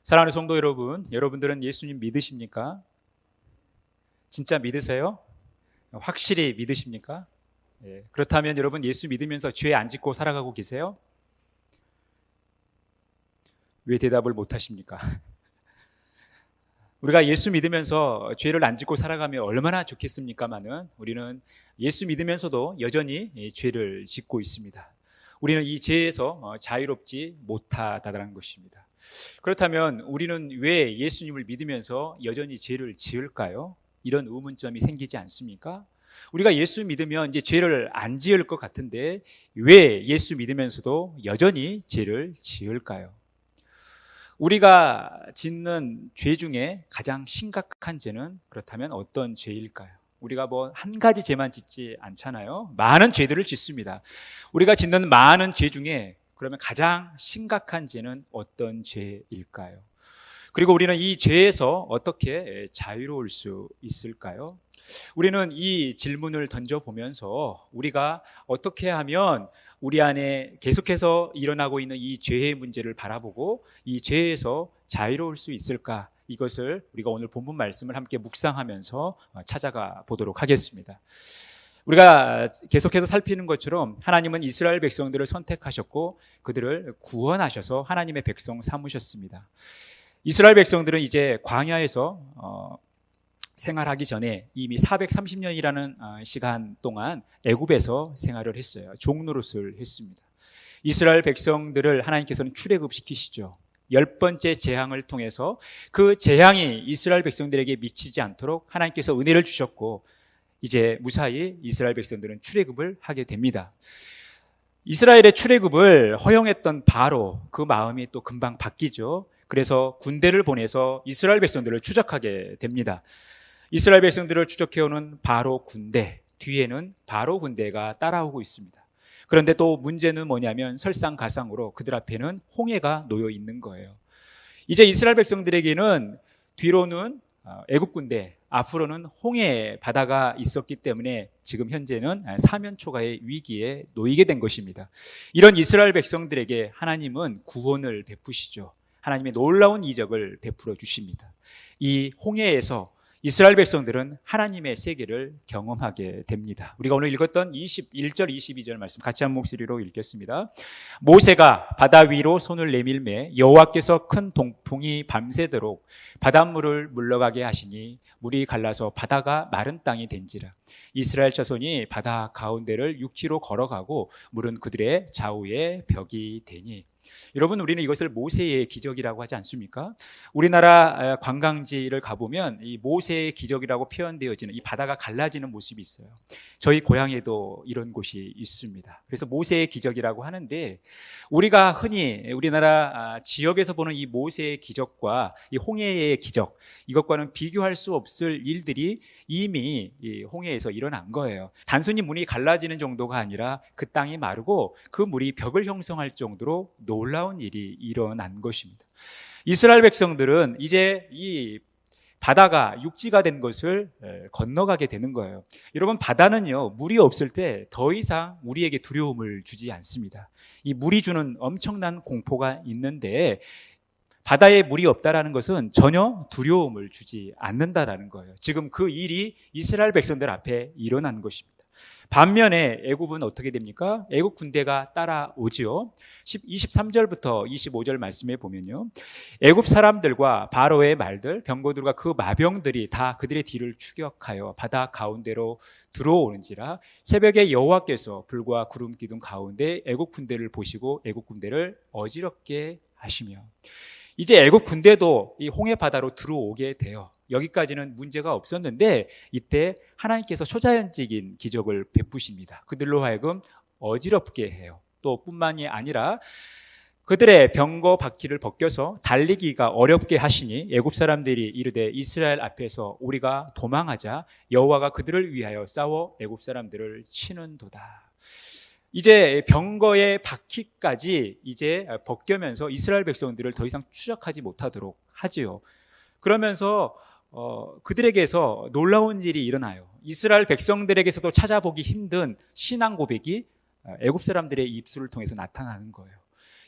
사랑하는 성도 여러분, 여러분들은 예수님 믿으십니까? 진짜 믿으세요? 확실히 믿으십니까? 그렇다면 여러분 예수 믿으면서 죄 안 짓고 살아가고 계세요? 왜 대답을 못 하십니까? 우리가 예수 믿으면서 죄를 안 짓고 살아가면 얼마나 좋겠습니까마는 우리는 예수 믿으면서도 여전히 죄를 짓고 있습니다. 우리는 이 죄에서 자유롭지 못하다는 것입니다. 그렇다면 우리는 왜 예수님을 믿으면서 여전히 죄를 지을까요? 이런 의문점이 생기지 않습니까? 우리가 예수 믿으면 이제 죄를 안 지을 것 같은데 왜 예수 믿으면서도 여전히 죄를 지을까요? 우리가 짓는 죄 중에 가장 심각한 죄는 그렇다면 어떤 죄일까요? 우리가 뭐 한 가지 죄만 짓지 않잖아요. 많은 죄들을 짓습니다. 우리가 짓는 많은 죄 중에 그러면 가장 심각한 죄는 어떤 죄일까요? 그리고 우리는 이 죄에서 어떻게 자유로울 수 있을까요? 우리는 이 질문을 던져보면서 우리가 어떻게 하면 우리 안에 계속해서 일어나고 있는 이 죄의 문제를 바라보고 이 죄에서 자유로울 수 있을까? 이것을 우리가 오늘 본문 말씀을 함께 묵상하면서 찾아가 보도록 하겠습니다. 우리가 계속해서 살피는 것처럼 하나님은 이스라엘 백성들을 선택하셨고 그들을 구원하셔서 하나님의 백성 삼으셨습니다. 이스라엘 백성들은 이제 광야에서 생활하기 전에 이미 430년이라는 시간 동안 애굽에서 생활을 했어요. 종노릇을 했습니다. 이스라엘 백성들을 하나님께서는 출애굽시키시죠. 10번째 재앙을 통해서 그 재앙이 이스라엘 백성들에게 미치지 않도록 하나님께서 은혜를 주셨고 이제 무사히 이스라엘 백성들은 출애굽을 하게 됩니다. 이스라엘의 출애굽을 허용했던 바로 그 마음이 또 금방 바뀌죠. 그래서 군대를 보내서 이스라엘 백성들을 추적하게 됩니다. 이스라엘 백성들을 추적해오는 바로 군대, 뒤에는 바로 군대가 따라오고 있습니다. 그런데 또 문제는 뭐냐면 설상가상으로 그들 앞에는 홍해가 놓여 있는 거예요. 이제 이스라엘 백성들에게는 뒤로는 애굽 군대, 앞으로는 홍해 바다가 있었기 때문에 지금 현재는 사면초가의 위기에 놓이게 된 것입니다. 이런 이스라엘 백성들에게 하나님은 구원을 베푸시죠. 하나님의 놀라운 이적을 베풀어 주십니다. 이 홍해에서 이스라엘 백성들은 하나님의 세계를 경험하게 됩니다. 우리가 오늘 읽었던 21절, 22절 말씀 같이 한 목소리로 읽겠습니다. 모세가 바다 위로 손을 내밀매 여호와께서 큰 동풍이 밤새도록 바닷물을 물러가게 하시니 물이 갈라서 바다가 마른 땅이 된지라. 이스라엘 자손이 바다 가운데를 육지로 걸어가고 물은 그들의 좌우에 벽이 되니. 여러분, 우리는 이것을 모세의 기적이라고 하지 않습니까? 우리나라 관광지를 가보면 이 모세의 기적이라고 표현되어지는 이 바다가 갈라지는 모습이 있어요. 저희 고향에도 이런 곳이 있습니다. 그래서 모세의 기적이라고 하는데 우리가 흔히 우리나라 지역에서 보는 이 모세의 기적과 이 홍해의 기적, 이것과는 비교할 수 없을 일들이 이미 이 홍해에서 일어난 거예요. 단순히 물이 갈라지는 정도가 아니라 그 땅이 마르고 그 물이 벽을 형성할 정도로 놀라운 일이 일어난 것입니다. 이스라엘 백성들은 이제 이 바다가 육지가 된 것을 건너가게 되는 거예요. 여러분, 바다는요, 물이 없을 때 더 이상 우리에게 두려움을 주지 않습니다. 이 물이 주는 엄청난 공포가 있는데 바다에 물이 없다라는 것은 전혀 두려움을 주지 않는다라는 거예요. 지금 그 일이 이스라엘 백성들 앞에 일어난 것입니다. 반면에 애굽은 어떻게 됩니까? 애굽 군대가 따라오지요. 23절부터 25절 말씀에 보면요, 애굽 사람들과 바로의 말들, 병거들과 그 마병들이 다 그들의 뒤를 추격하여 바다 가운데로 들어오는지라. 새벽에 여호와께서 불과 구름 기둥 가운데 애굽 군대를 보시고 애굽 군대를 어지럽게 하시며. 이제 애굽 군대도 이 홍해 바다로 들어오게 돼요. 여기까지는 문제가 없었는데 이때 하나님께서 초자연적인 기적을 베푸십니다. 그들로 하여금 어지럽게 해요. 또 뿐만이 아니라 그들의 병거 바퀴를 벗겨서 달리기가 어렵게 하시니 애굽 사람들이 이르되 이스라엘 앞에서 우리가 도망하자 여호와가 그들을 위하여 싸워 애굽 사람들을 치는도다. 이제 병거의 바퀴까지 이제 벗겨면서 이스라엘 백성들을 더 이상 추적하지 못하도록 하지요. 그러면서 그들에게서 놀라운 일이 일어나요. 이스라엘 백성들에게서도 찾아보기 힘든 신앙 고백이 애굽 사람들의 입술을 통해서 나타나는 거예요.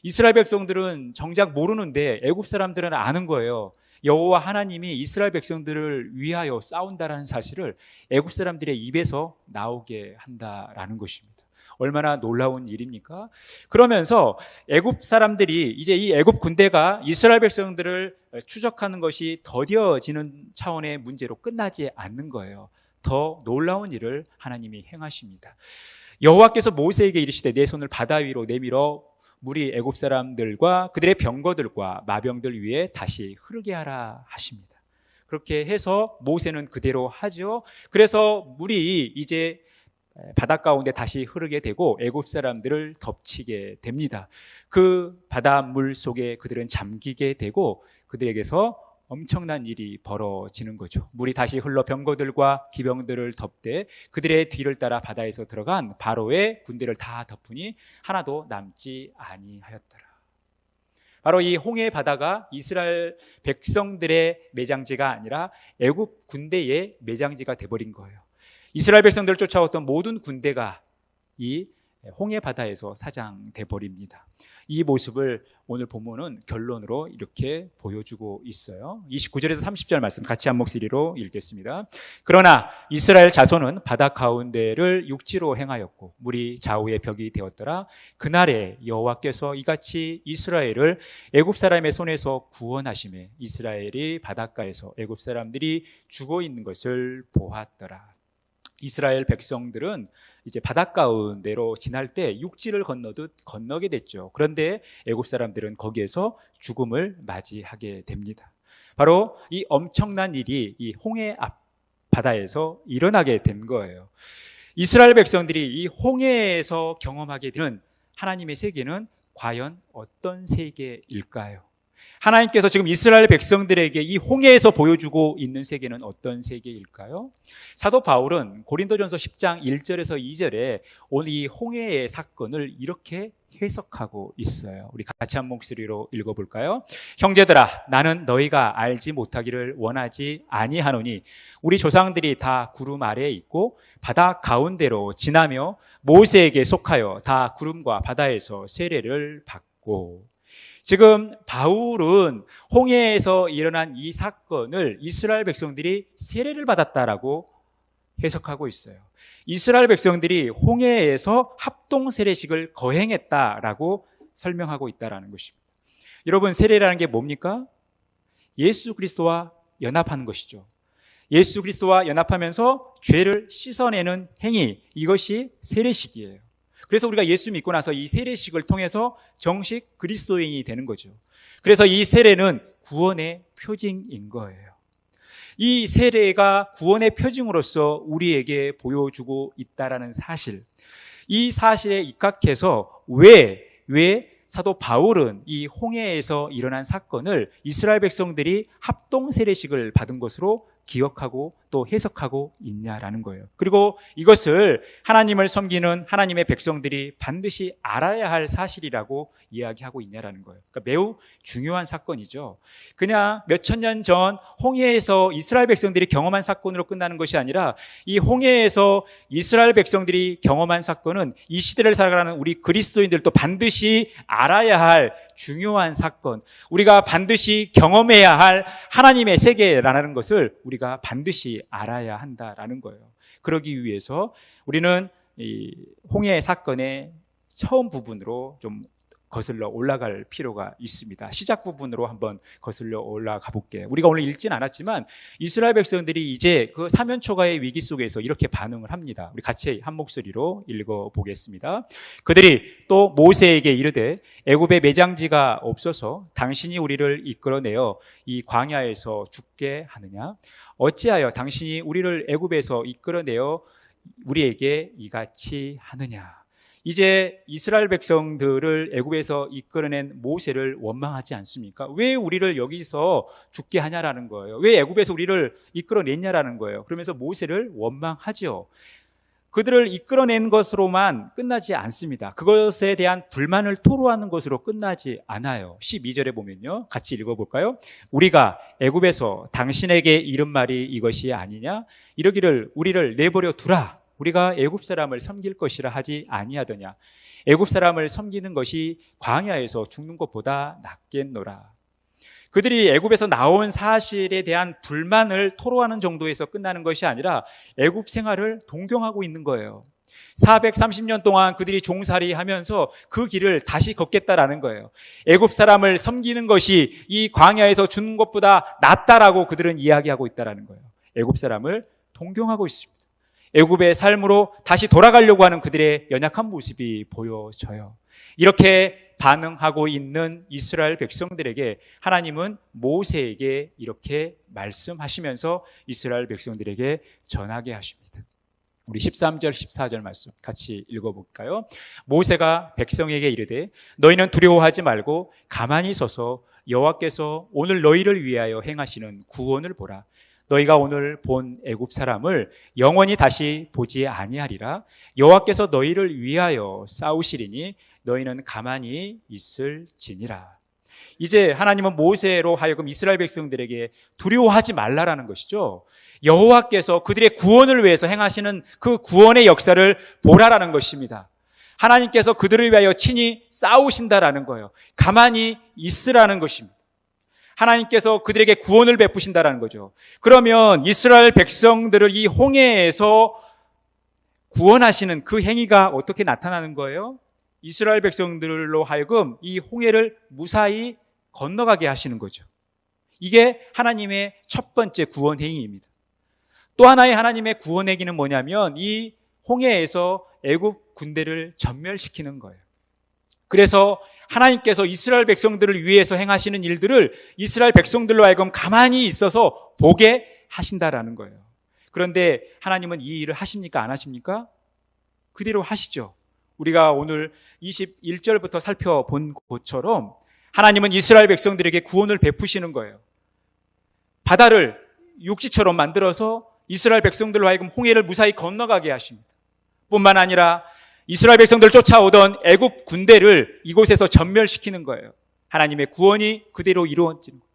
이스라엘 백성들은 정작 모르는데 애굽 사람들은 아는 거예요. 여호와 하나님이 이스라엘 백성들을 위하여 싸운다라는 사실을 애굽 사람들의 입에서 나오게 한다라는 것입니다. 얼마나 놀라운 일입니까? 그러면서 애굽 사람들이 이제 이 애굽 군대가 이스라엘 백성들을 추적하는 것이 더뎌지는 차원의 문제로 끝나지 않는 거예요. 더 놀라운 일을 하나님이 행하십니다. 여호와께서 모세에게 이르시되 내 손을 바다 위로 내밀어 물이 애굽 사람들과 그들의 병거들과 마병들 위에 다시 흐르게 하라 하십니다. 그렇게 해서 모세는 그대로 하죠. 그래서 물이 이제 바다 가운데 다시 흐르게 되고 애굽 사람들을 덮치게 됩니다. 그 바닷물 속에 그들은 잠기게 되고 그들에게서 엄청난 일이 벌어지는 거죠. 물이 다시 흘러 병거들과 기병들을 덮되 그들의 뒤를 따라 바다에서 들어간 바로의 군대를 다 덮으니 하나도 남지 아니하였더라. 바로 이 홍해 바다가 이스라엘 백성들의 매장지가 아니라 애굽 군대의 매장지가 돼버린 거예요. 이스라엘 백성들을 쫓아왔던 모든 군대가 이 홍해 바다에서 사장돼 버립니다. 이 모습을 오늘 본문은 결론으로 이렇게 보여주고 있어요. 29절에서 30절 말씀 같이 한 목소리로 읽겠습니다. 그러나 이스라엘 자손은 바다 가운데를 육지로 행하였고 물이 좌우의 벽이 되었더라. 그날에 여호와께서 이같이 이스라엘을 애굽 사람의 손에서 구원하시매 이스라엘이 바닷가에서 애굽 사람들이 죽어 있는 것을 보았더라. 이스라엘 백성들은 이제 바닷가운데로 지날 때 육지를 건너듯 건너게 됐죠. 그런데 애굽 사람들은 거기에서 죽음을 맞이하게 됩니다. 바로 이 엄청난 일이 이 홍해 앞 바다에서 일어나게 된 거예요. 이스라엘 백성들이 이 홍해에서 경험하게 되는 하나님의 세계는 과연 어떤 세계일까요? 하나님께서 지금 이스라엘 백성들에게 이 홍해에서 보여주고 있는 세계는 어떤 세계일까요? 사도 바울은 고린도전서 10장 1절에서 2절에 오늘 이 홍해의 사건을 이렇게 해석하고 있어요. 우리 같이 한 목소리로 읽어볼까요? 형제들아, 나는 너희가 알지 못하기를 원하지 아니하노니 우리 조상들이 다 구름 아래에 있고 바다 가운데로 지나며 모세에게 속하여 다 구름과 바다에서 세례를 받고. 지금 바울은 홍해에서 일어난 이 사건을 이스라엘 백성들이 세례를 받았다라고 해석하고 있어요. 이스라엘 백성들이 홍해에서 합동 세례식을 거행했다라고 설명하고 있다라는 것입니다. 여러분, 세례라는 게 뭡니까? 예수 그리스도와 연합하는 것이죠. 예수 그리스도와 연합하면서 죄를 씻어내는 행위, 이것이 세례식이에요. 그래서 우리가 예수 믿고 나서 이 세례식을 통해서 정식 그리스도인이 되는 거죠. 그래서 이 세례는 구원의 표징인 거예요. 이 세례가 구원의 표징으로서 우리에게 보여주고 있다라는 사실, 이 사실에 입각해서 왜 사도 바울은 이 홍해에서 일어난 사건을 이스라엘 백성들이 합동 세례식을 받은 것으로 기억하고 또 해석하고 있냐라는 거예요. 그리고 이것을 하나님을 섬기는 하나님의 백성들이 반드시 알아야 할 사실이라고 이야기하고 있냐라는 거예요. 그러니까 매우 중요한 사건이죠. 그냥 몇천 년 전 홍해에서 이스라엘 백성들이 경험한 사건으로 끝나는 것이 아니라 이 홍해에서 이스라엘 백성들이 경험한 사건은 이 시대를 살아가는 우리 그리스도인들도 반드시 알아야 할 중요한 사건, 우리가 반드시 경험해야 할 하나님의 세계라는 것을 우리가 반드시 알아야 한다라는 거예요. 그러기 위해서 우리는 이 홍해 사건의 처음 부분으로 좀 거슬러 올라갈 필요가 있습니다. 시작 부분으로 한번 거슬러 올라가 볼게요. 우리가 오늘 읽진 않았지만 이스라엘 백성들이 이제 그 사면초가의 위기 속에서 이렇게 반응을 합니다. 우리 같이 한 목소리로 읽어보겠습니다. 그들이 또 모세에게 이르되 애굽에 매장지가 없어서 당신이 우리를 이끌어내어 이 광야에서 죽게 하느냐? 어찌하여 당신이 우리를 애굽에서 이끌어내어 우리에게 이같이 하느냐? 이제 이스라엘 백성들을 애굽에서 이끌어낸 모세를 원망하지 않습니까? 왜 우리를 여기서 죽게 하냐라는 거예요. 왜 애굽에서 우리를 이끌어냈냐라는 거예요. 그러면서 모세를 원망하죠. 그들을 이끌어낸 것으로만 끝나지 않습니다. 그것에 대한 불만을 토로하는 것으로 끝나지 않아요. 12절에 보면요. 같이 읽어볼까요? 우리가 애굽에서 당신에게 이른 말이 이것이 아니냐? 이러기를 우리를 내버려 두라 우리가 애굽 사람을 섬길 것이라 하지 아니하더냐. 애굽 사람을 섬기는 것이 광야에서 죽는 것보다 낫겠노라. 그들이 애굽에서 나온 사실에 대한 불만을 토로하는 정도에서 끝나는 것이 아니라 애굽 생활을 동경하고 있는 거예요. 430년 동안 그들이 종살이 하면서 그 길을 다시 걷겠다라는 거예요. 애굽 사람을 섬기는 것이 이 광야에서 죽는 것보다 낫다라고 그들은 이야기하고 있다라는 거예요. 애굽 사람을 동경하고 있습니다. 애굽의 삶으로 다시 돌아가려고 하는 그들의 연약한 모습이 보여져요. 이렇게 반응하고 있는 이스라엘 백성들에게 하나님은 모세에게 이렇게 말씀하시면서 이스라엘 백성들에게 전하게 하십니다. 우리 13절 14절 말씀 같이 읽어볼까요? 모세가 백성에게 이르되 너희는 두려워하지 말고 가만히 서서 여호와께서 오늘 너희를 위하여 행하시는 구원을 보라. 너희가 오늘 본 애굽 사람을 영원히 다시 보지 아니하리라. 여호와께서 너희를 위하여 싸우시리니 너희는 가만히 있을지니라. 이제 하나님은 모세로 하여금 이스라엘 백성들에게 두려워하지 말라라는 것이죠. 여호와께서 그들의 구원을 위해서 행하시는 그 구원의 역사를 보라라는 것입니다. 하나님께서 그들을 위하여 친히 싸우신다라는 거예요. 가만히 있으라는 것입니다. 하나님께서 그들에게 구원을 베푸신다라는 거죠. 그러면 이스라엘 백성들을 이 홍해에서 구원하시는 그 행위가 어떻게 나타나는 거예요? 이스라엘 백성들로 하여금 이 홍해를 무사히 건너가게 하시는 거죠. 이게 하나님의 첫 번째 구원 행위입니다. 또 하나의 하나님의 구원 행위는 뭐냐면 이 홍해에서 애굽 군대를 전멸시키는 거예요. 그래서 하나님께서 이스라엘 백성들을 위해서 행하시는 일들을 이스라엘 백성들로 하여금 가만히 있어서 보게 하신다라는 거예요. 그런데 하나님은 이 일을 하십니까? 안 하십니까? 그대로 하시죠. 우리가 오늘 21절부터 살펴본 것처럼 하나님은 이스라엘 백성들에게 구원을 베푸시는 거예요. 바다를 육지처럼 만들어서 이스라엘 백성들로 하여금 홍해를 무사히 건너가게 하십니다. 뿐만 아니라 이스라엘 백성들을 쫓아오던 애굽 군대를 이곳에서 전멸시키는 거예요. 하나님의 구원이 그대로 이루어지는 거예요.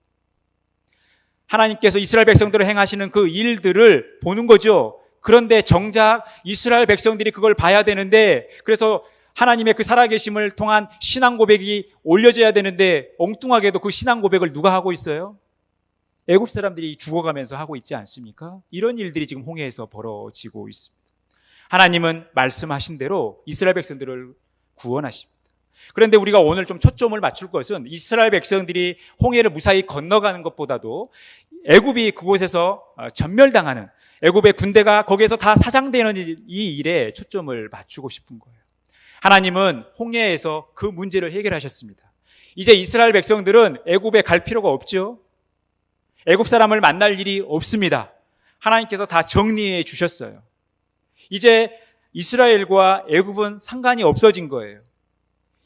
하나님께서 이스라엘 백성들을 행하시는 그 일들을 보는 거죠. 그런데 정작 이스라엘 백성들이 그걸 봐야 되는데, 그래서 하나님의 그 살아계심을 통한 신앙 고백이 올려져야 되는데 엉뚱하게도 그 신앙 고백을 누가 하고 있어요? 애굽 사람들이 죽어가면서 하고 있지 않습니까? 이런 일들이 지금 홍해에서 벌어지고 있습니다. 하나님은 말씀하신 대로 이스라엘 백성들을 구원하십니다. 그런데 우리가 오늘 좀 초점을 맞출 것은 이스라엘 백성들이 홍해를 무사히 건너가는 것보다도 애굽이 그곳에서 전멸당하는, 애굽의 군대가 거기에서 다 사장되는 이 일에 초점을 맞추고 싶은 거예요. 하나님은 홍해에서 그 문제를 해결하셨습니다. 이제 이스라엘 백성들은 애굽에 갈 필요가 없죠. 애굽 사람을 만날 일이 없습니다. 하나님께서 다 정리해 주셨어요. 이제 이스라엘과 애굽은 상관이 없어진 거예요.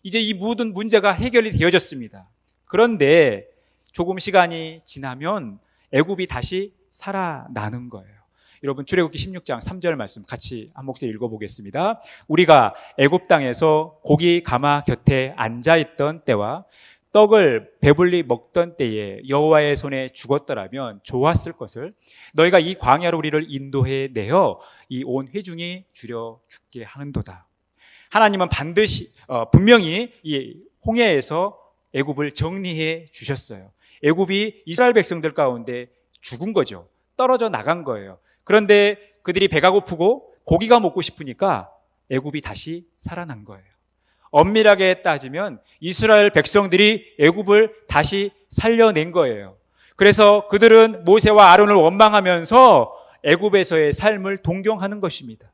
이제 이 모든 문제가 해결이 되어졌습니다. 그런데 조금 시간이 지나면 애굽이 다시 살아나는 거예요. 여러분 출애굽기 16장 3절 말씀 같이 한 목소리 읽어보겠습니다. 우리가 애굽 땅에서 고기 가마 곁에 앉아있던 때와 떡을 배불리 먹던 때에 여호와의 손에 죽었더라면 좋았을 것을 너희가 이 광야로 우리를 인도해 내어 이 온 회중이 줄여 죽게 하는도다. 하나님은 반드시 분명히 이 홍해에서 애굽을 정리해 주셨어요. 애굽이 이스라엘 백성들 가운데 죽은 거죠. 떨어져 나간 거예요. 그런데 그들이 배가 고프고 고기가 먹고 싶으니까 애굽이 다시 살아난 거예요. 엄밀하게 따지면 이스라엘 백성들이 애굽을 다시 살려낸 거예요. 그래서 그들은 모세와 아론을 원망하면서 애굽에서의 삶을 동경하는 것입니다.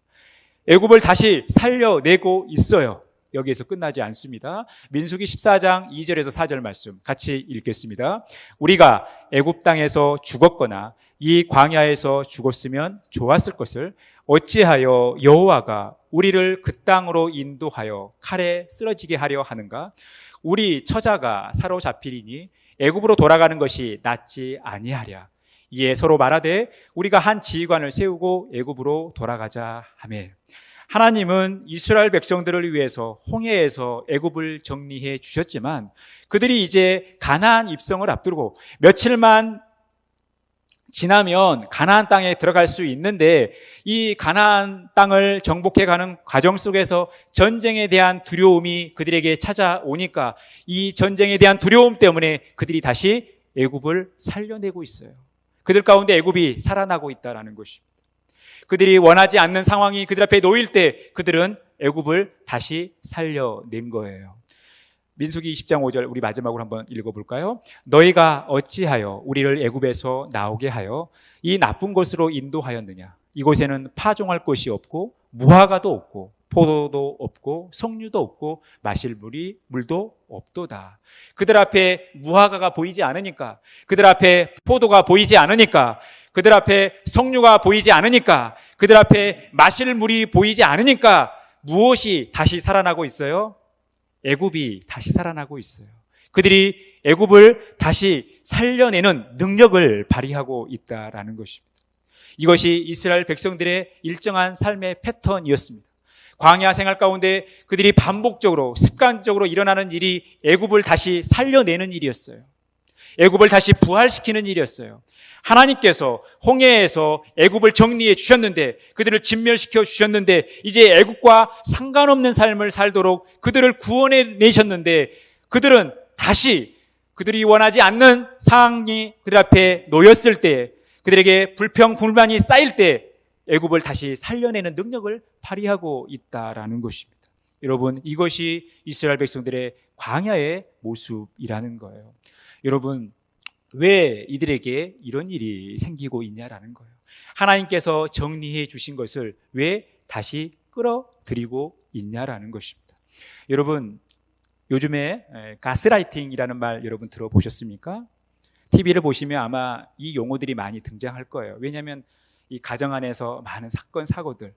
애굽을 다시 살려내고 있어요. 여기에서 끝나지 않습니다. 민수기 14장 2절에서 4절 말씀 같이 읽겠습니다. 우리가 애굽 땅에서 죽었거나 이 광야에서 죽었으면 좋았을 것을 어찌하여 여호와가 우리를 그 땅으로 인도하여 칼에 쓰러지게 하려 하는가? 우리 처자가 사로잡히리니 애굽으로 돌아가는 것이 낫지 아니하랴. 이에 서로 말하되 우리가 한 지휘관을 세우고 애굽으로 돌아가자 하매. 하나님은 이스라엘 백성들을 위해서 홍해에서 애굽을 정리해 주셨지만 그들이 이제 가나안 입성을 앞두고 며칠만 지나면 가나안 땅에 들어갈 수 있는데 이 가나안 땅을 정복해가는 과정 속에서 전쟁에 대한 두려움이 그들에게 찾아오니까 이 전쟁에 대한 두려움 때문에 그들이 다시 애굽을 살려내고 있어요. 그들 가운데 애굽이 살아나고 있다는 것입니다. 그들이 원하지 않는 상황이 그들 앞에 놓일 때 그들은 애굽을 다시 살려낸 거예요. 민수기 20장 5절 우리 마지막으로 한번 읽어볼까요? 너희가 어찌하여 우리를 애굽에서 나오게 하여 이 나쁜 곳으로 인도하였느냐? 이곳에는 파종할 곳이 없고 무화과도 없고 포도도 없고 석류도 없고 마실 물도 없도다. 그들 앞에 무화과가 보이지 않으니까, 그들 앞에 포도가 보이지 않으니까, 그들 앞에 석류가 보이지 않으니까, 그들 앞에 마실 물이 보이지 않으니까 무엇이 다시 살아나고 있어요? 애굽이 다시 살아나고 있어요. 그들이 애굽을 다시 살려내는 능력을 발휘하고 있다라는 것입니다. 이것이 이스라엘 백성들의 일정한 삶의 패턴이었습니다. 광야 생활 가운데 그들이 반복적으로 습관적으로 일어나는 일이 애굽을 다시 살려내는 일이었어요. 애굽을 다시 부활시키는 일이었어요. 하나님께서 홍해에서 애굽을 정리해 주셨는데, 그들을 진멸시켜 주셨는데, 이제 애굽과 상관없는 삶을 살도록 그들을 구원해 내셨는데, 그들은 다시 그들이 원하지 않는 상황이 그들 앞에 놓였을 때, 그들에게 불평 불만이 쌓일 때 애굽을 다시 살려내는 능력을 발휘하고 있다라는 것입니다. 여러분, 이것이 이스라엘 백성들의 광야의 모습이라는 거예요. 여러분, 왜 이들에게 이런 일이 생기고 있냐라는 거예요. 하나님께서 정리해 주신 것을 왜 다시 끌어들이고 있냐라는 것입니다. 여러분, 요즘에 가스라이팅이라는 말 여러분 들어보셨습니까? TV를 보시면 아마 이 용어들이 많이 등장할 거예요. 왜냐하면 이 가정 안에서 많은 사건, 사고들,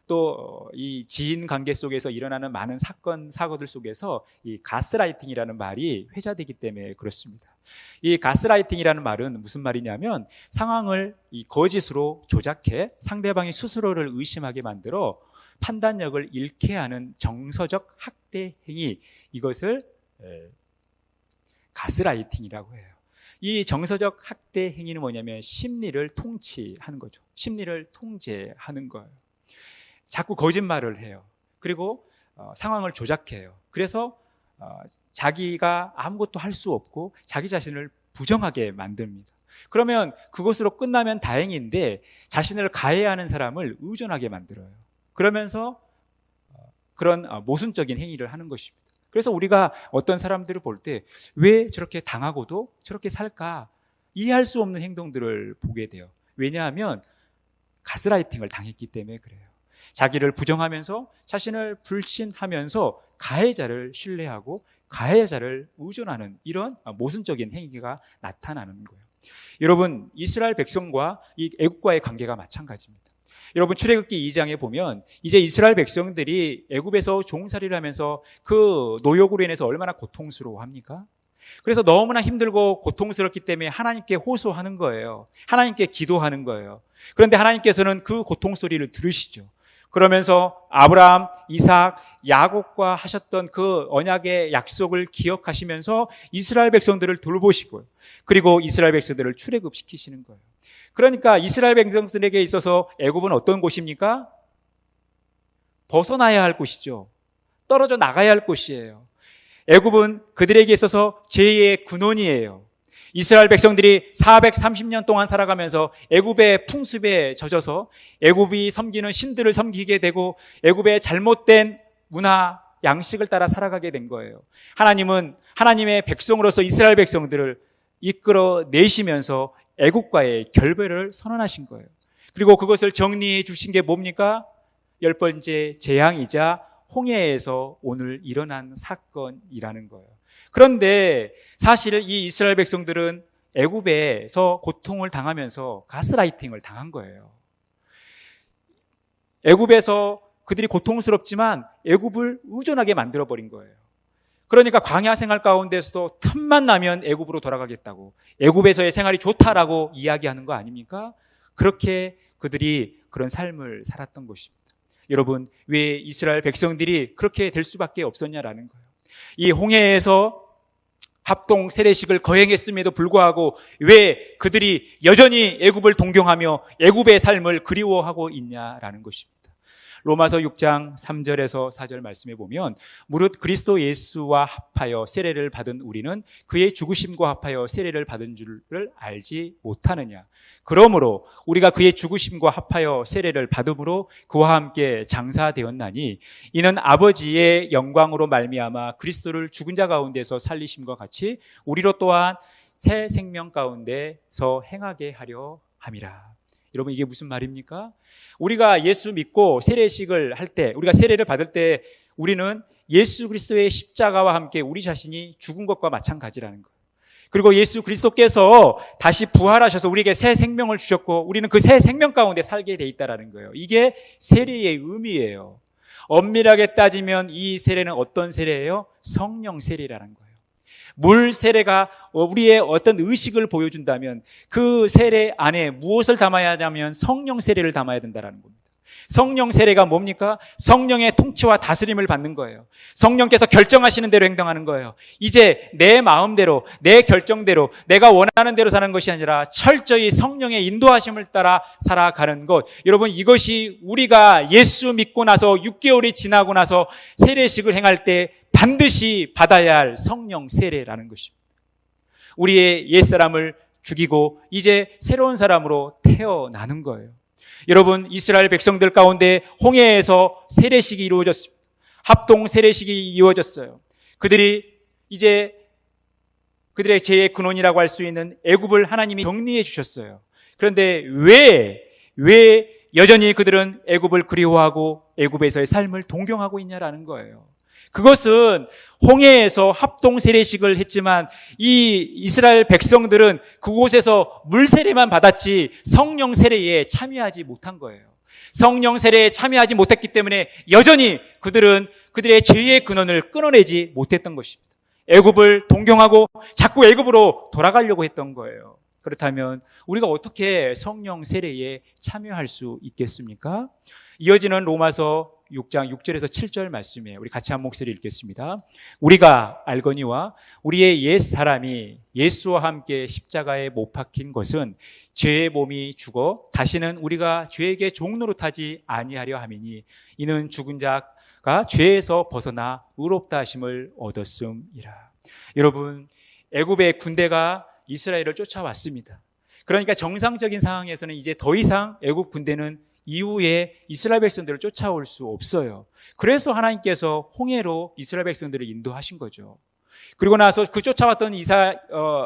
또 이 지인 관계 속에서 일어나는 많은 사건, 사고들 속에서 이 가스라이팅이라는 말이 회자되기 때문에 그렇습니다. 이 가스라이팅이라는 말은 무슨 말이냐면 상황을 이 거짓으로 조작해 상대방이 스스로를 의심하게 만들어 판단력을 잃게 하는 정서적 학대 행위, 이것을 가스라이팅이라고 해요. 이 정서적 학대 행위는 뭐냐면 심리를 통치하는 거죠. 심리를 통제하는 거예요. 자꾸 거짓말을 해요. 그리고 상황을 조작해요. 그래서 자기가 아무것도 할 수 없고 자기 자신을 부정하게 만듭니다. 그러면 그것으로 끝나면 다행인데 자신을 가해하는 사람을 의존하게 만들어요. 그러면서 그런 모순적인 행위를 하는 것입니다. 그래서 우리가 어떤 사람들을 볼 때 왜 저렇게 당하고도 저렇게 살까 이해할 수 없는 행동들을 보게 돼요. 왜냐하면 가스라이팅을 당했기 때문에 그래요. 자기를 부정하면서 자신을 불신하면서 가해자를 신뢰하고 가해자를 의존하는 이런 모순적인 행위가 나타나는 거예요. 여러분, 이스라엘 백성과 이 애굽과의 관계가 마찬가지입니다. 여러분, 출애굽기 2장에 보면 이제 이스라엘 백성들이 애굽에서 종살이를 하면서 그 노역으로 인해서 얼마나 고통스러워합니까? 그래서 너무나 힘들고 고통스럽기 때문에 하나님께 호소하는 거예요. 하나님께 기도하는 거예요. 그런데 하나님께서는 그 고통 소리를 들으시죠. 그러면서 아브라함, 이삭, 야곱과 하셨던 그 언약의 약속을 기억하시면서 이스라엘 백성들을 돌보시고요. 그리고 이스라엘 백성들을 출애굽시키시는 거예요. 그러니까 이스라엘 백성들에게 있어서 애굽은 어떤 곳입니까? 벗어나야 할 곳이죠. 떨어져 나가야 할 곳이에요. 애굽은 그들에게 있어서 죄의 근원이에요. 이스라엘 백성들이 430년 동안 살아가면서 애굽의 풍습에 젖어서 애굽이 섬기는 신들을 섬기게 되고 애굽의 잘못된 문화, 양식을 따라 살아가게 된 거예요. 하나님은 하나님의 백성으로서 이스라엘 백성들을 이끌어 내시면서 애굽과의 결별을 선언하신 거예요. 그리고 그것을 정리해 주신 게 뭡니까? 10번째 재앙이자 홍해에서 오늘 일어난 사건이라는 거예요. 그런데 사실 이 이스라엘 백성들은 애굽에서 고통을 당하면서 가스라이팅을 당한 거예요. 애굽에서 그들이 고통스럽지만 애굽을 의존하게 만들어버린 거예요. 그러니까 광야 생활 가운데서도 틈만 나면 애굽으로 돌아가겠다고, 애굽에서의 생활이 좋다라고 이야기하는 거 아닙니까? 그렇게 그들이 그런 삶을 살았던 것입니다. 여러분, 왜 이스라엘 백성들이 그렇게 될 수밖에 없었냐라는 거예요. 이 홍해에서 합동 세례식을 거행했음에도 불구하고 왜 그들이 여전히 애굽을 동경하며 애굽의 삶을 그리워하고 있냐라는 것입니다. 로마서 6장 3절에서 4절 말씀해 보면 무릇 그리스도 예수와 합하여 세례를 받은 우리는 그의 죽으심과 합하여 세례를 받은 줄을 알지 못하느냐. 그러므로 우리가 그의 죽으심과 합하여 세례를 받음으로 그와 함께 장사되었나니 이는 아버지의 영광으로 말미암아 그리스도를 죽은 자 가운데서 살리심과 같이 우리로 또한 새 생명 가운데서 행하게 하려 함이라. 여러분, 이게 무슨 말입니까? 우리가 예수 믿고 세례식을 할 때, 우리가 세례를 받을 때 우리는 예수 그리스도의 십자가와 함께 우리 자신이 죽은 것과 마찬가지라는 거예요. 그리고 예수 그리스도께서 다시 부활하셔서 우리에게 새 생명을 주셨고 우리는 그 새 생명 가운데 살게 돼 있다는 거예요. 이게 세례의 의미예요. 엄밀하게 따지면 이 세례는 어떤 세례예요? 성령 세례라는 거예요. 물 세례가 우리의 어떤 의식을 보여준다면 그 세례 안에 무엇을 담아야 하냐면 성령 세례를 담아야 된다는 겁니다. 성령 세례가 뭡니까? 성령의 통치와 다스림을 받는 거예요. 성령께서 결정하시는 대로 행동하는 거예요. 이제 내 마음대로, 내 결정대로, 내가 원하는 대로 사는 것이 아니라 철저히 성령의 인도하심을 따라 살아가는 것. 여러분, 이것이 우리가 예수 믿고 나서 6개월이 지나고 나서 세례식을 행할 때 반드시 받아야 할 성령 세례라는 것입니다. 우리의 옛사람을 죽이고 이제 새로운 사람으로 태어나는 거예요. 여러분, 이스라엘 백성들 가운데 홍해에서 세례식이 이루어졌습니다. 합동 세례식이 이루어졌어요. 그들이 이제 그들의 죄의 근원이라고 할 수 있는 애굽을 하나님이 정리해 주셨어요. 그런데 왜 여전히 그들은 애굽을 그리워하고 애굽에서의 삶을 동경하고 있냐라는 거예요. 그것은 홍해에서 합동 세례식을 했지만 이 이스라엘 백성들은 그곳에서 물 세례만 받았지 성령 세례에 참여하지 못한 거예요. 성령 세례에 참여하지 못했기 때문에 여전히 그들은 그들의 죄의 근원을 끊어내지 못했던 것입니다. 애굽을 동경하고 자꾸 애굽으로 돌아가려고 했던 거예요. 그렇다면 우리가 어떻게 성령 세례에 참여할 수 있겠습니까? 이어지는 로마서 6장 6절에서 7절 말씀이에요. 우리 같이 한 목소리 읽겠습니다. 우리가 알거니와 우리의 옛 사람이 예수와 함께 십자가에 못 박힌 것은 죄의 몸이 죽어 다시는 우리가 죄에게 종노릇하지 아니하려 함이니 이는 죽은 자가 죄에서 벗어나 의롭다 하심을 얻었음이라. 여러분, 애굽의 군대가 이스라엘을 쫓아왔습니다. 그러니까 정상적인 상황에서는 이제 더 이상 애굽 군대는 이후에 이스라엘 백성들을 쫓아올 수 없어요. 그래서 하나님께서 홍해로 이스라엘 백성들을 인도하신 거죠. 그리고 나서 그 쫓아왔던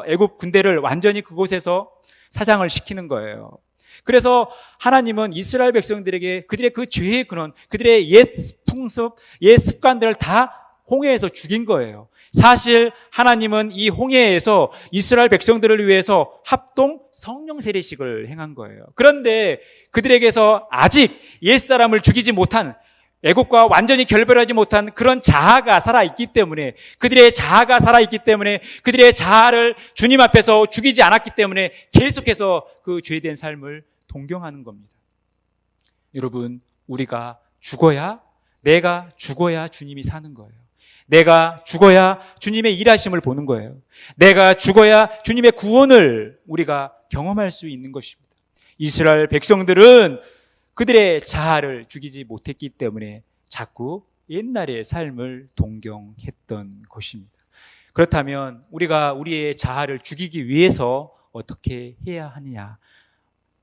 애굽 군대를 완전히 그곳에서 사장을 시키는 거예요. 그래서 하나님은 이스라엘 백성들에게 그들의 그 죄의 근원, 그들의 옛 풍습, 옛 습관들을 다 홍해에서 죽인 거예요. 사실 하나님은 이 홍해에서 이스라엘 백성들을 위해서 합동 성령 세례식을 행한 거예요. 그런데 그들에게서 아직 옛사람을 죽이지 못한, 애국과 완전히 결별하지 못한 그런 자아가 살아있기 때문에, 그들의 자아가 살아있기 때문에, 그들의 자아를 주님 앞에서 죽이지 않았기 때문에 계속해서 그 죄된 삶을 동경하는 겁니다. 여러분, 우리가 죽어야, 내가 죽어야 주님이 사는 거예요. 내가 죽어야 주님의 일하심을 보는 거예요. 내가 죽어야 주님의 구원을 우리가 경험할 수 있는 것입니다. 이스라엘 백성들은 그들의 자아를 죽이지 못했기 때문에 자꾸 옛날의 삶을 동경했던 것입니다. 그렇다면 우리가 우리의 자아를 죽이기 위해서 어떻게 해야 하느냐?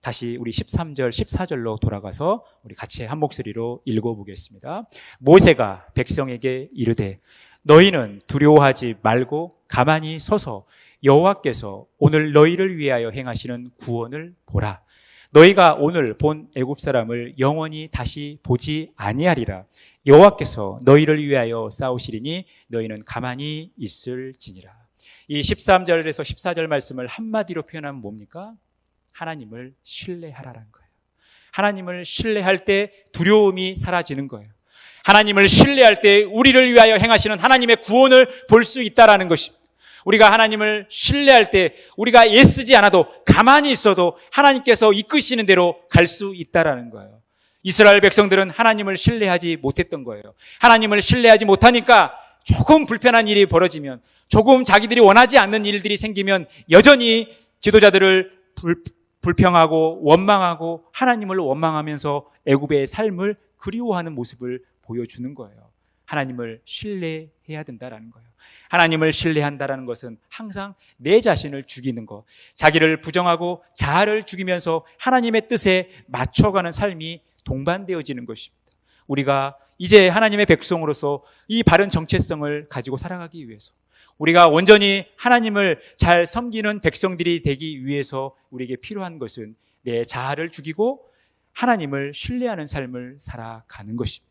다시 우리 13절, 14절로 돌아가서 우리 같이 한 목소리로 읽어보겠습니다. 모세가 백성에게 이르되 너희는 두려워하지 말고 가만히 서서 여호와께서 오늘 너희를 위하여 행하시는 구원을 보라. 너희가 오늘 본 애굽 사람을 영원히 다시 보지 아니하리라. 여호와께서 너희를 위하여 싸우시리니 너희는 가만히 있을지니라. 이 13절에서 14절 말씀을 한마디로 표현하면 뭡니까? 하나님을 신뢰하라는 거예요. 하나님을 신뢰할 때 두려움이 사라지는 거예요. 하나님을 신뢰할 때 우리를 위하여 행하시는 하나님의 구원을 볼 수 있다라는 것입니다. 우리가 하나님을 신뢰할 때 우리가 애쓰지 않아도 가만히 있어도 하나님께서 이끄시는 대로 갈 수 있다라는 거예요. 이스라엘 백성들은 하나님을 신뢰하지 못했던 거예요. 하나님을 신뢰하지 못하니까 조금 불편한 일이 벌어지면, 조금 자기들이 원하지 않는 일들이 생기면 여전히 지도자들을 불평하고 원망하고 하나님을 원망하면서 애굽의 삶을 그리워하는 모습을 보여주는 거예요. 하나님을 신뢰해야 된다라는 거예요. 하나님을 신뢰한다라는 것은 항상 내 자신을 죽이는 것, 자기를 부정하고 자아를 죽이면서 하나님의 뜻에 맞춰가는 삶이 동반되어지는 것입니다. 우리가 이제 하나님의 백성으로서 이 바른 정체성을 가지고 살아가기 위해서, 우리가 온전히 하나님을 잘 섬기는 백성들이 되기 위해서 우리에게 필요한 것은 내 자아를 죽이고 하나님을 신뢰하는 삶을 살아가는 것입니다.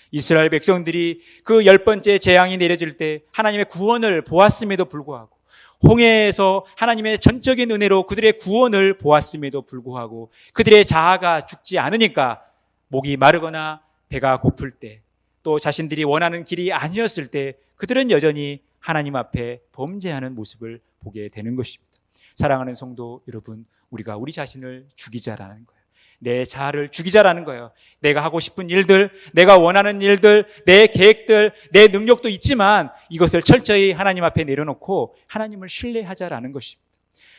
이스라엘 백성들이 그 10번째 재앙이 내려질 때 하나님의 구원을 보았음에도 불구하고, 홍해에서 하나님의 전적인 은혜로 그들의 구원을 보았음에도 불구하고 그들의 자아가 죽지 않으니까 목이 마르거나 배가 고플 때, 또 자신들이 원하는 길이 아니었을 때 그들은 여전히 하나님 앞에 범죄하는 모습을 보게 되는 것입니다. 사랑하는 성도 여러분, 우리가 우리 자신을 죽이자라는 거예요. 내 자아를 죽이자라는 거예요. 내가 하고 싶은 일들, 내가 원하는 일들, 내 계획들, 내 능력도 있지만 이것을 철저히 하나님 앞에 내려놓고 하나님을 신뢰하자라는 것입니다.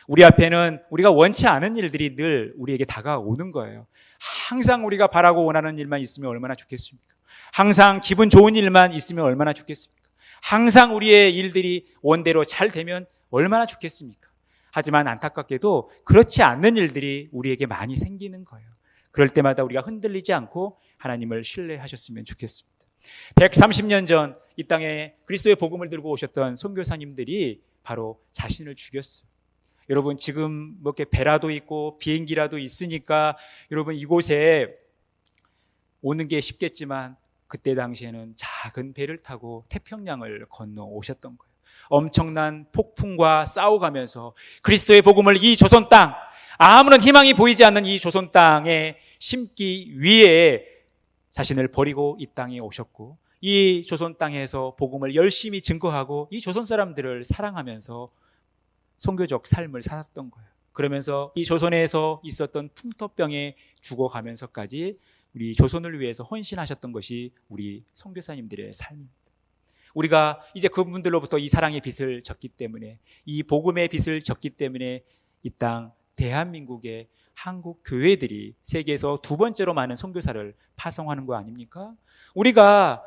우리 앞에는 우리가 원치 않은 일들이 늘 우리에게 다가오는 거예요. 항상 우리가 바라고 원하는 일만 있으면 얼마나 좋겠습니까? 항상 기분 좋은 일만 있으면 얼마나 좋겠습니까? 항상 우리의 일들이 원대로 잘 되면 얼마나 좋겠습니까? 하지만 안타깝게도 그렇지 않는 일들이 우리에게 많이 생기는 거예요. 그럴 때마다 우리가 흔들리지 않고 하나님을 신뢰하셨으면 좋겠습니다. 130년 전 이 땅에 그리스도의 복음을 들고 오셨던 선교사님들이 바로 자신을 죽였어요. 여러분, 지금 뭐 이렇게 배라도 있고 비행기라도 있으니까 여러분 이곳에 오는 게 쉽겠지만 그때 당시에는 작은 배를 타고 태평양을 건너 오셨던 거예요. 엄청난 폭풍과 싸워가면서 그리스도의 복음을 이 조선 땅, 아무런 희망이 보이지 않는 이 조선 땅에 심기 위해 자신을 버리고 이 땅에 오셨고, 이 조선 땅에서 복음을 열심히 증거하고 이 조선 사람들을 사랑하면서 선교적 삶을 살았던 거예요. 그러면서 이 조선에서 있었던 풍토병에 죽어가면서까지 우리 조선을 위해서 헌신하셨던 것이 우리 선교사님들의 삶입니다. 우리가 이제 그분들로부터 이 사랑의 빚을 졌기 때문에, 이 복음의 빚을 졌기 때문에 이 땅 대한민국의 한국 교회들이 세계에서 두 번째로 많은 선교사를 파송하는 거 아닙니까? 우리가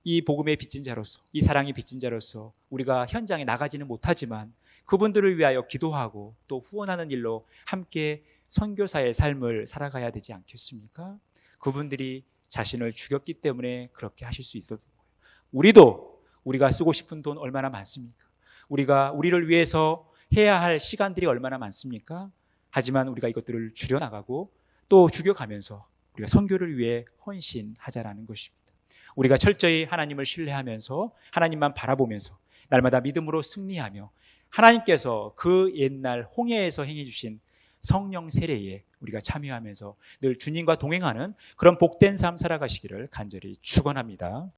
이 복음의 빚진 자로서, 이 사랑의 빚진 자로서 우리가 현장에 나가지는 못하지만 그분들을 위하여 기도하고 또 후원하는 일로 함께 선교사의 삶을 살아가야 되지 않겠습니까? 그분들이 자신을 죽였기 때문에 그렇게 하실 수 있었던 거예요. 우리도 우리가 쓰고 싶은 돈 얼마나 많습니까? 우리를 위해서 해야 할 시간들이 얼마나 많습니까? 하지만 우리가 이것들을 줄여나가고 또 죽여가면서 우리가 선교를 위해 헌신하자라는 것입니다. 우리가 철저히 하나님을 신뢰하면서 하나님만 바라보면서 날마다 믿음으로 승리하며 하나님께서 그 옛날 홍해에서 행해 주신 성령 세례에 우리가 참여하면서 늘 주님과 동행하는 그런 복된 삶 살아가시기를 간절히 축원합니다.